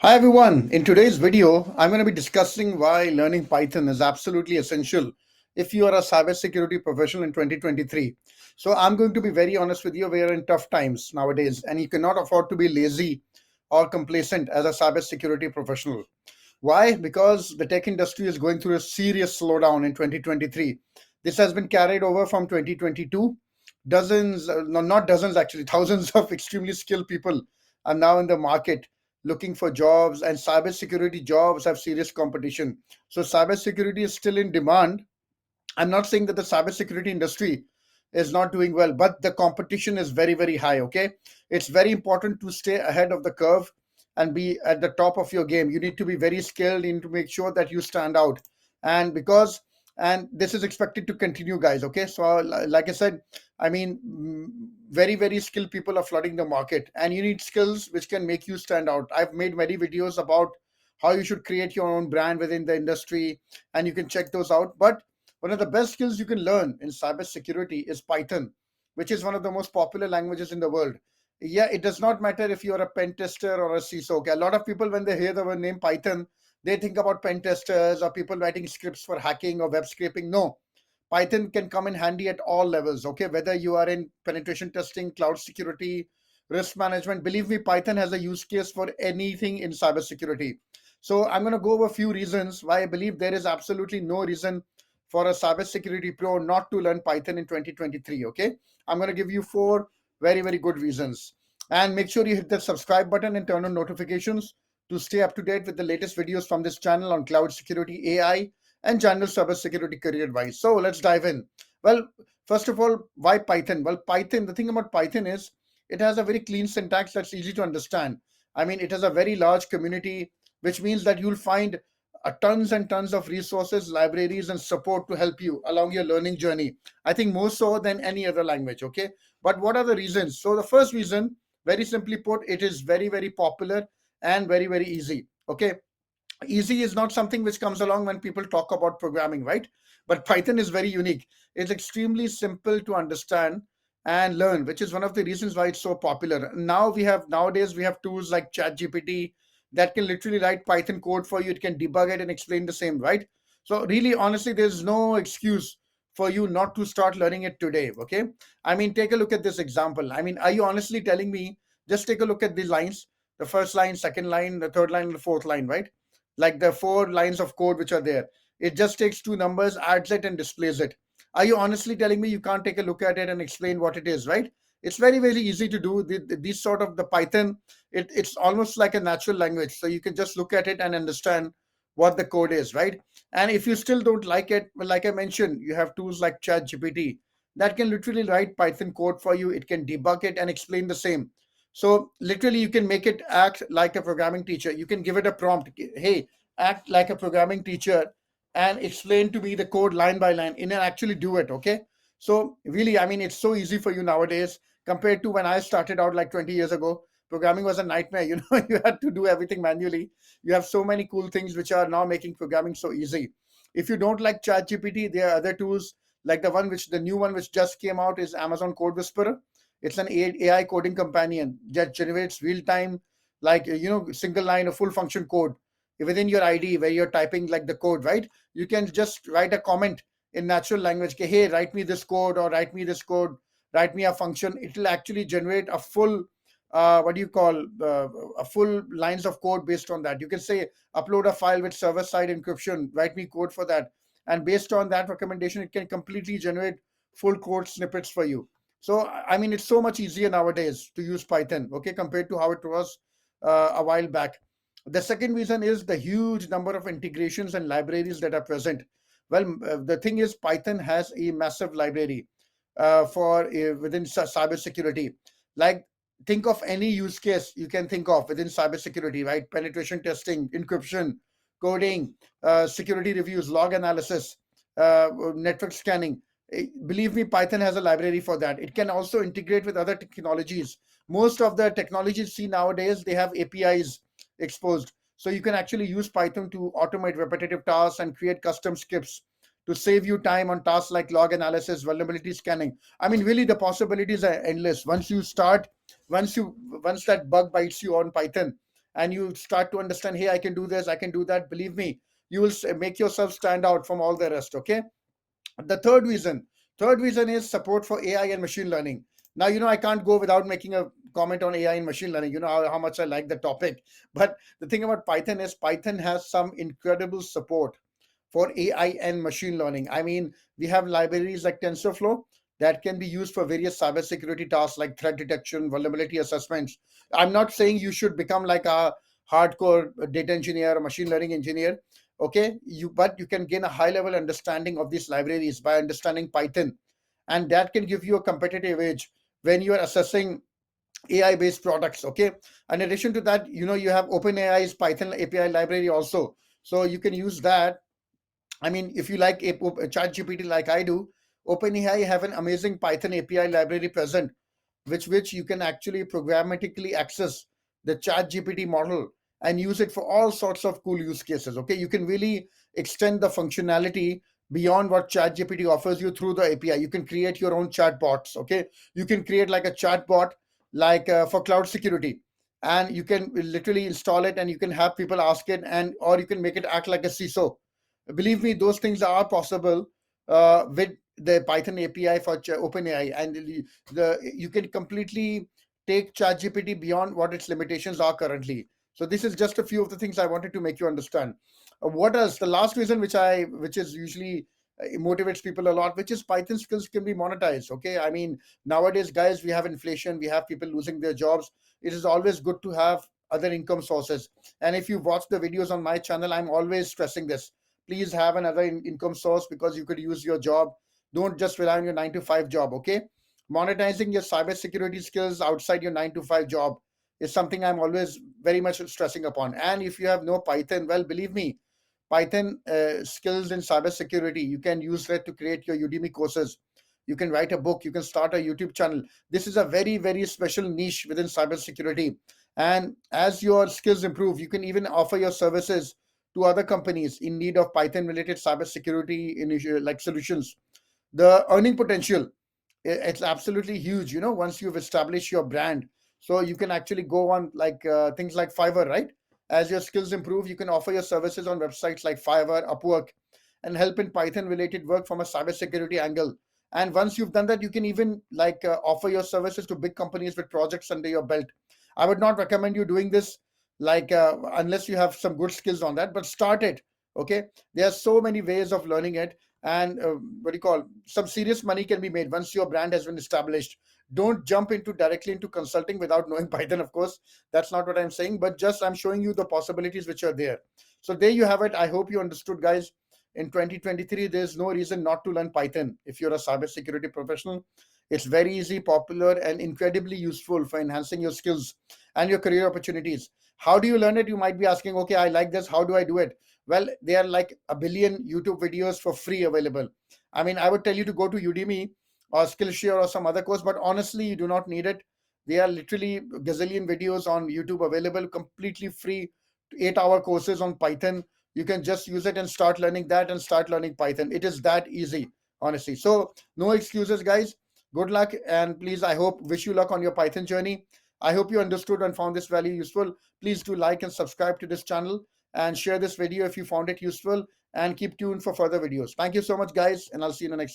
Hi everyone. In today's video, I'm going to be discussing why learning Python is absolutely essential if you are a cybersecurity professional in 2023. So I'm going to be very honest with you. We are in tough times nowadays, and you cannot afford to be lazy or complacent as a cybersecurity professional. Why? Because the tech industry is going through a serious slowdown in 2023. This has been carried over from 2022. Dozens, no, not dozens actually, thousands of extremely skilled people are now in the market looking for jobs, and cybersecurity jobs have serious competition. So cybersecurity is still in demand. I'm not saying that the cybersecurity industry is not doing well, but the competition is very, very high. Okay. It's very important to stay ahead of the curve and be at the top of your game. You need to be very skilled. You need to make sure that you stand out. And because, and this is expected to continue, guys. Okay. So, like I said, very, very skilled people are flooding the market, and you need skills which can make you stand out. I've made many videos about how you should create your own brand within the industry, and you can check those out. But one of the best skills you can learn in cybersecurity is Python, which is one of the most popular languages in the world. Yeah, it does not matter if you're a pen tester or a CISO. Okay? A lot of people, when they hear the word name Python, they think about pen testers or people writing scripts for hacking or web scraping. No, Python can come in handy at all levels. Okay, whether you are in penetration testing, cloud security, risk management. Believe me, Python has a use case for anything in cybersecurity. So I'm going to go over a few reasons why I believe there is absolutely no reason for a cybersecurity pro not to learn Python in 2023. Okay, I'm going to give you four very, very good reasons. And make sure you hit the subscribe button and turn on notifications to stay up to date with the latest videos from this channel on cloud security, AI, and general cybersecurity career advice. So let's dive in. Well, first of all, why Python? Well, Python, the thing about Python is it has a very clean syntax that's easy to understand. I mean, it has a very large community, which means that you'll find tons and tons of resources, libraries, and support to help you along your learning journey. I think more so than any other language. Okay. But what are the reasons? So, the first reason, very simply put, it is very, very popular and very, very easy. Okay. Easy is not something which comes along when people talk about programming, right? But Python is very unique. It's extremely simple to understand and learn, which is one of the reasons why it's so popular. Nowadays we have tools like ChatGPT that can literally write Python code for you. It can debug it and explain the same, right? So really, honestly, there's no excuse for you not to start learning it today. Okay. I mean, take a look at this example. I mean, are you honestly telling me, just take a look at these lines, the first line, second line, the third line, and the fourth line, right? Like the four lines of code which are there. It just takes two numbers, adds it, and displays it. Are you honestly telling me you can't take a look at it and explain what it is, right? It's very, very easy to do. These sort of the Python, it's almost like a natural language. So you can just look at it and understand what the code is, right? And if you still don't like it, well, like I mentioned, you have tools like ChatGPT that can literally write Python code for you. It can debug it and explain the same. So literally, you can make it act like a programming teacher. You can give it a prompt. Hey, act like a programming teacher and explain to me the code line by line and then actually do it. Okay. So really, I mean, it's so easy for you nowadays compared to when I started out like 20 years ago. Programming was a nightmare. You know, you had to do everything manually. You have so many cool things which are now making programming so easy. If you don't like ChatGPT, there are other tools like the new one which just came out is Amazon Code Whisperer. It's an AI coding companion that generates real time, like, single line or full function code within your IDE where you're typing like the code, right? You can just write a comment in natural language. Okay, hey, write me this code or write me this code, write me a function. It will actually generate a full, what do you call, a full lines of code based on that. You can say, upload a file with server side encryption, write me code for that. And based on that recommendation, it can completely generate full code snippets for you. So, I mean, it's so much easier nowadays to use Python, okay, compared to how it was a while back. The second reason is the huge number of integrations and libraries that are present. Well, the thing is, Python has a massive library for within cybersecurity. Like, think of any use case you can think of within cybersecurity, right? Penetration testing, encryption, coding, security reviews, log analysis, network scanning. Believe me, Python has a library for that. It can also integrate with other technologies. Most of the technologies see nowadays, they have APIs exposed. So you can actually use Python to automate repetitive tasks and create custom scripts to save you time on tasks like log analysis, vulnerability scanning. I mean, really, the possibilities are endless. Once you start, once that bug bites you on Python, and you start to understand, hey, I can do this, I can do that, believe me, you will make yourself stand out from all the rest. Okay. The third reason is support for AI and machine learning. Now, I can't go without making a comment on AI and machine learning. You know how much I like the topic. But the thing about Python is Python has some incredible support for AI and machine learning. I mean, we have libraries like TensorFlow that can be used for various cybersecurity tasks like threat detection, vulnerability assessments. I'm not saying you should become like a hardcore data engineer or machine learning engineer. Okay, but you can gain a high level understanding of these libraries by understanding Python, and that can give you a competitive edge when you are assessing AI based products. Okay. In addition to that, you have OpenAI's Python API library also. So you can use that. I mean, if you like ChatGPT like I do, OpenAI have an amazing Python API library present, which you can actually programmatically access the ChatGPT model and use it for all sorts of cool use cases. Okay, you can really extend the functionality beyond what ChatGPT offers you through the API. You can create your own chatbots. Okay, you can create like a chatbot like for cloud security, and you can literally install it, and you can have people ask it, and or you can make it act like a CISO. Believe me, those things are possible with the Python API for OpenAI, and you can completely take ChatGPT beyond what its limitations are currently. So this is just a few of the things I wanted to make you understand. What else? The last reason, which is usually motivates people a lot, which is Python skills can be monetized. Okay, I mean, nowadays, guys, we have inflation, we have people losing their jobs. It is always good to have other income sources. And if you watch the videos on my channel, I'm always stressing this. Please have another income source because you could use your job. Don't just rely on your 9 to 5 job. Okay, monetizing your cybersecurity skills outside your 9 to 5 job is something I'm always very much stressing upon. And if you have no Python, well, believe me, Python skills in cybersecurity, you can use that to create your Udemy courses. You can write a book. You can start a YouTube channel. This is a very, very special niche within cybersecurity. And as your skills improve, you can even offer your services to other companies in need of Python related cybersecurity like solutions. The earning potential, it's absolutely huge, once you've established your brand. So you can actually go on like things like Fiverr, right? As your skills improve, you can offer your services on websites like Fiverr, Upwork, and help in Python related work from a cybersecurity angle. And once you've done that, you can even like offer your services to big companies with projects under your belt. I would not recommend you doing this like unless you have some good skills on that, but start it. Okay, there are so many ways of learning it. And what do you call, some serious money can be made once your brand has been established. Don't jump into directly into consulting without knowing Python, of course. That's not what I'm saying, but just I'm showing you the possibilities which are there. So there you have it. I hope you understood, guys. In 2023, there's no reason not to learn Python if you're a cybersecurity professional. It's very easy, popular, and incredibly useful for enhancing your skills and your career opportunities. How do you learn it? You might be asking, okay, I like this. How do I do it? Well, there are like a billion YouTube videos for free available. I mean, I would tell you to go to Udemy or Skillshare or some other course, but honestly, you do not need it. There are literally gazillion videos on YouTube available, completely free, 8-hour courses on Python. You can just use it and start learning that and start learning Python. It is that easy, honestly. So, no excuses, guys. Good luck, and please, I hope, wish you luck on your Python journey. I hope you understood and found this value useful. Please do like and subscribe to this channel and share this video if you found it useful, and keep tuned for further videos. Thank you so much, guys, and I'll see you in the next